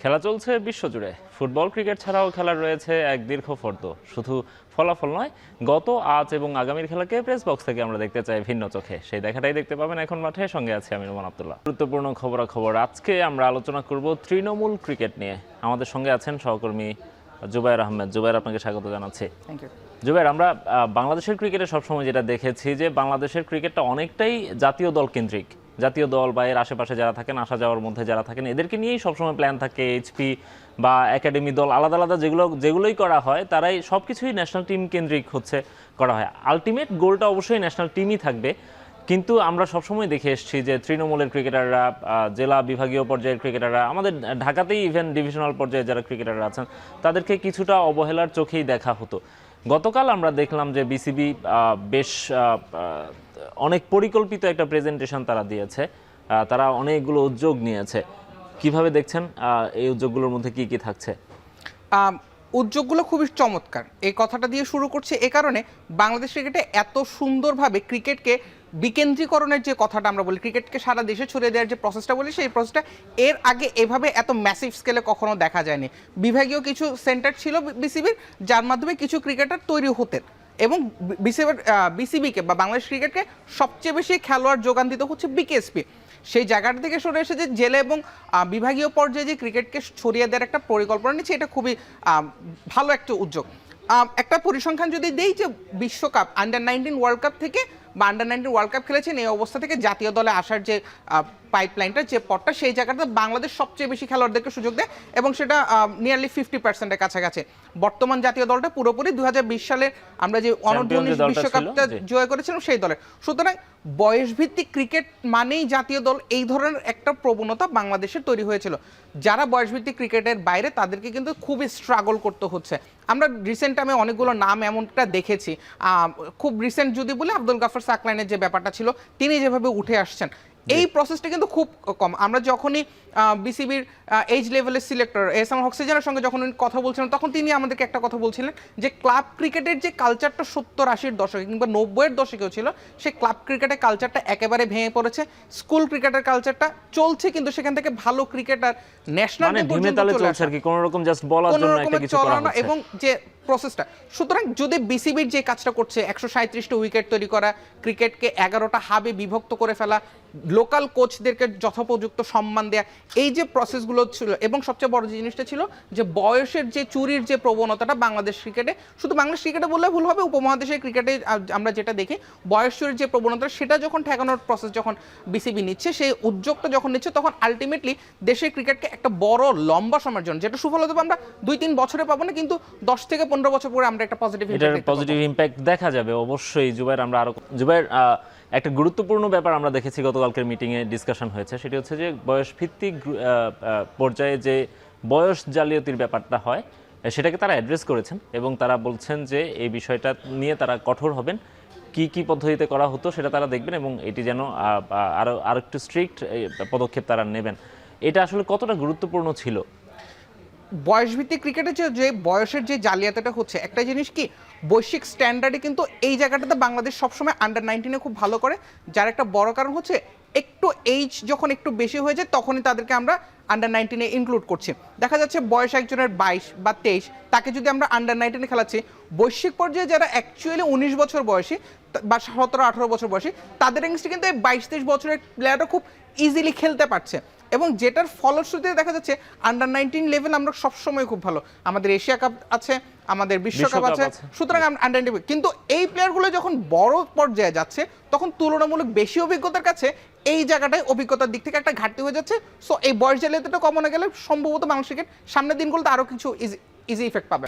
খেলা চলছে বিশ্বজুড়ে। ফুটবল ক্রিকেট ছাড়াও খেলার রয়েছে এক দীর্ঘ ফর্দ। শুধু ফলাফল নয়, গত আজ এবং আগামীর খেলাকে প্রেস বক্স থেকে আমরা দেখতে চাই ভিন্ন চোখে। সেই দেখাটাই দেখতে পাবেন এখন মাঠে। সঙ্গে আছে আমি রুমান আব্দুল্লাহ। গুরুত্বপূর্ণ খবরাখবর আজকে আমরা আলোচনা করব তৃণমূল ক্রিকেট নিয়ে। আমাদের সঙ্গে আছেন সহকর্মী জুবায়ের আহমেদ। জুবায়ের, আপনাকে স্বাগত জানাচ্ছি। Thank you. জুবায়ের, আমরা বাংলাদেশের ক্রিকেটে সবসময় যেটা দেখেছি যে বাংলাদেশের ক্রিকেটটা অনেকটাই জাতীয় দল কেন্দ্রিক। জাতীয় দল বা এর আশেপাশে যারা থাকেন, আসা যাওয়ার মধ্যে যারা থাকেন, এদেরকে নিয়েই সবসময় প্ল্যান থাকে। এইচপি বা একাডেমি দল আলাদা আলাদা যেগুলোই করা হয়, তারাই সব কিছুই ন্যাশনাল টিম কেন্দ্রিক করা হয়। আলটিমেট গোলটা অবশ্যই ন্যাশনাল টিমই থাকবে। কিন্তু আমরা সবসময় দেখে এসেছি যে তৃণমূলের ক্রিকেটাররা, জেলা বিভাগীয় পর্যায়ের ক্রিকেটাররা, আমাদের ঢাকাতেই ইভেন ডিভিশনাল পর্যায়ে যারা ক্রিকেটাররা আছেন, তাদেরকে কিছুটা অবহেলার চোখেই দেখা হতো। গতকাল আমরা দেখলাম যে বিসিবি বেশ অনেক পরিকল্পিত একটা প্রেজেন্টেশন তারা দিয়েছে। তারা অনেকগুলো উদ্যোগ নিয়েছে। কিভাবে দেখছেন এই উদ্যোগগুলোর মধ্যে কি কি থাকছে? উদ্যোগগুলো খুবই চমৎকার। এই কথাটা দিয়ে শুরু করছে এ কারণে, বাংলাদেশ ক্রিকেটে এত সুন্দরভাবে ক্রিকেটকে বিকেন্দ্রীকরণের যে কথাটা আমরা বলি, ক্রিকেটকে সারা দেশে ছড়িয়ে দেওয়ার যে প্রসেসটা বলি, সেই প্রসেসটা এর আগে এভাবে এত ম্যাসিভ স্কেলে কখনো দেখা যায়নি। বিভাগীয় কিছু সেন্টার ছিল বিসিবির, যার মাধ্যমে কিছু ক্রিকেটার তৈরি হতেন, এবং বিসিবিকে বা বাংলাদেশ ক্রিকেটকে সবচেয়ে বেশি খেলোয়াড় যোগান দিতে হচ্ছে বিকেএসপি। সেই জায়গাটা থেকে সরে এসে যে জেলা এবং বিভাগীয় পর্যায়ে যে ক্রিকেটকে ছড়িয়ে দেওয়ার একটা পরিকল্পনা নিচ্ছে, এটা খুবই ভালো একটা উদ্যোগ। একটা পরিসংখ্যান যদি দেই, যে বিশ্বকাপ আন্ডার-19 ওয়ার্ল্ড কাপ থেকে বা আন্ডার-19 ওয়ার্ল্ড কাপ খেলেছেন, এই অবস্থা থেকে জাতীয় দলে আসার যে পাইপলাইনটা, যে পথটা, সেই জায়গাটা বাংলাদেশ সবচেয়ে বেশি খেলোয়াড়দেরকে সুযোগ দেয়, এবং সেটা নিয়ারলি 50%-এর কাছাকাছি। বর্তমান জাতীয় দলটা পুরোপুরি 2020 সালে আমরা যে অনূর্ধ্ব-19 বিশ্বকাপটা জয় করেছিলাম সেই দলের। সুতরাং বয়সভিত্তিক ক্রিকেট মানেই জাতীয় দল, এই ধরনের একটা প্রবণতা বাংলাদেশের তৈরি হয়েছিল। যারা বয়সভিত্তিক ক্রিকেটের বাইরে, তাদেরকে কিন্তু খুবই স্ট্রাগল করতে হচ্ছে। আমরা রিসেন্ট টাইমে অনেকগুলো নাম এমনটা দেখেছি। খুব রিসেন্ট যদি বলি, আব্দুল গাফর সাকলাইনের যে ব্যাপারটা ছিল, তিনি যেভাবে উঠে আসছেন, এই প্রসেসটা কিন্তু খুব কম। আমরা যখনই বিসিবির এইজ লেভেলের সিলেক্টর এহসান হকসিজনের সঙ্গে যখন কথা বলছিলেন, তখন তিনি আমাদেরকে একটা কথা বলছিলেন যে ক্লাব ক্রিকেটের যে কালচারটা 70-80-র দশকে কিংবা 90-এর দশকেও ছিল, সেই ক্লাব ক্রিকেটের কালচারটা একেবারে ভেঙে পড়েছে। স্কুল ক্রিকেটের কালচারটা চলছে, কিন্তু সেখান থেকে ভালো ক্রিকেটার ন্যাশনাল এবং যে প্রসেসটা। সুতরাং যদি বিসিবির যে কাজটা করছে, 137টা উইকেট তৈরি করা, ক্রিকেটকে 11টা হাবে বিভক্ত করে ফেলা, লোকাল কোচদেরকে যথোপযুক্ত সম্মান দেয়া, এই যে প্রসেসগুলো ছিল, এবং সবচেয়ে বড় যে জিনিসটা ছিল যে বয়সের যে চুরির যে প্রবণতাটা বাংলাদেশ ক্রিকেটে, শুধু বাংলাদেশ ক্রিকেটে বললে ভুল হবে, উপমহাদেশের ক্রিকেটে আমরা যেটা দেখি, বয়স চুরির যে প্রবণতা, সেটা যখন ঠেকানোর প্রসেস যখন বিসিবি নিচ্ছে, সেই উদ্যোগটা যখন নিচ্ছে, তখন আলটিমেটলি দেশের ক্রিকেটকে একটা বড় লম্বা সময়ের জন্য, যেটা সুফল হতে আমরা 2-3 বছরে পাবো না, কিন্তু 10 থেকে 15 বছর পরে আমরা একটা পজিটিভ ইম্প্যাক্ট দেখা যাবে অবশ্যই। জুবায়ের, একটা গুরুত্বপূর্ণ ব্যাপার আমরা দেখেছি গতকালকের মিটিংয়ে ডিসকাশন হয়েছে, সেটি হচ্ছে যে বয়স ভিত্তিক পর্যায়ে যে বয়স জালিয়াতির ব্যাপারটা হয়, সেটাকে তারা অ্যাড্রেস করেছেন, এবং তারা বলছেন যে এই বিষয়টা নিয়ে তারা কঠোর হবেন। কি কি পদ্ধতিতে করা হতো সেটা তারা দেখবেন, এবং এটি যেন আরো একটু স্ট্রিক্ট পদক্ষেপ তারা নেবেন। এটা আসলে কতটা গুরুত্বপূর্ণ ছিল? বয়সভিত্তিক ক্রিকেটে যে বয়সের যে জালিয়াতিটা হচ্ছে, একটা জিনিস কি, বৈশ্বিক স্ট্যান্ডার্ডে কিন্তু এই জায়গাটাতে বাংলাদেশ সবসময় আন্ডার-19-এ খুব ভালো করে। যার একটা বড় কারণ হচ্ছে, একটু এইজ যখন একটু বেশি হয়ে যায়, তখনই তাদেরকে আমরা আন্ডার-19-এ ইনক্লুড করছি। দেখা যাচ্ছে বয়স একজনের 22 বা 23, তাকে যদি আমরা আন্ডার-19-এ খেলাচ্ছি, বৈশ্বিক পর্যায়ে যারা অ্যাকচুয়ালি 19 বছর বয়সী বা 17-18 বছর বয়সী, তাদের এগেইনস্টে কিন্তু এই 22-23 বছরের প্লেয়াররা খুব ইজিলি খেলতে পারছে, এবং যেটার ফলশ্রুতিতে দেখা যাচ্ছে আন্ডার-19 লেভেল আমরা সবসময় খুব ভালো। আমাদের এশিয়া কাপ আছে, আমাদের বিশ্বকাপ আছে, সুতরাং আন্ডার-19। কিন্তু এই প্লেয়ারগুলো যখন বড় পর্যায়ে যাচ্ছে, তখন তুলনামূলক বেশি অভিজ্ঞতার কাছে এই জায়গাটায় অভিজ্ঞতার দিক থেকে একটা ঘাটতি হয়ে যাচ্ছে। সো এই বয়স জালিয়াতিটা কমানো গেলে সম্ভবত বাংলাদেশ ক্রিকেট সামনের দিনগুলোতে আরও কিছু ইজি ইফেক্ট পাবে।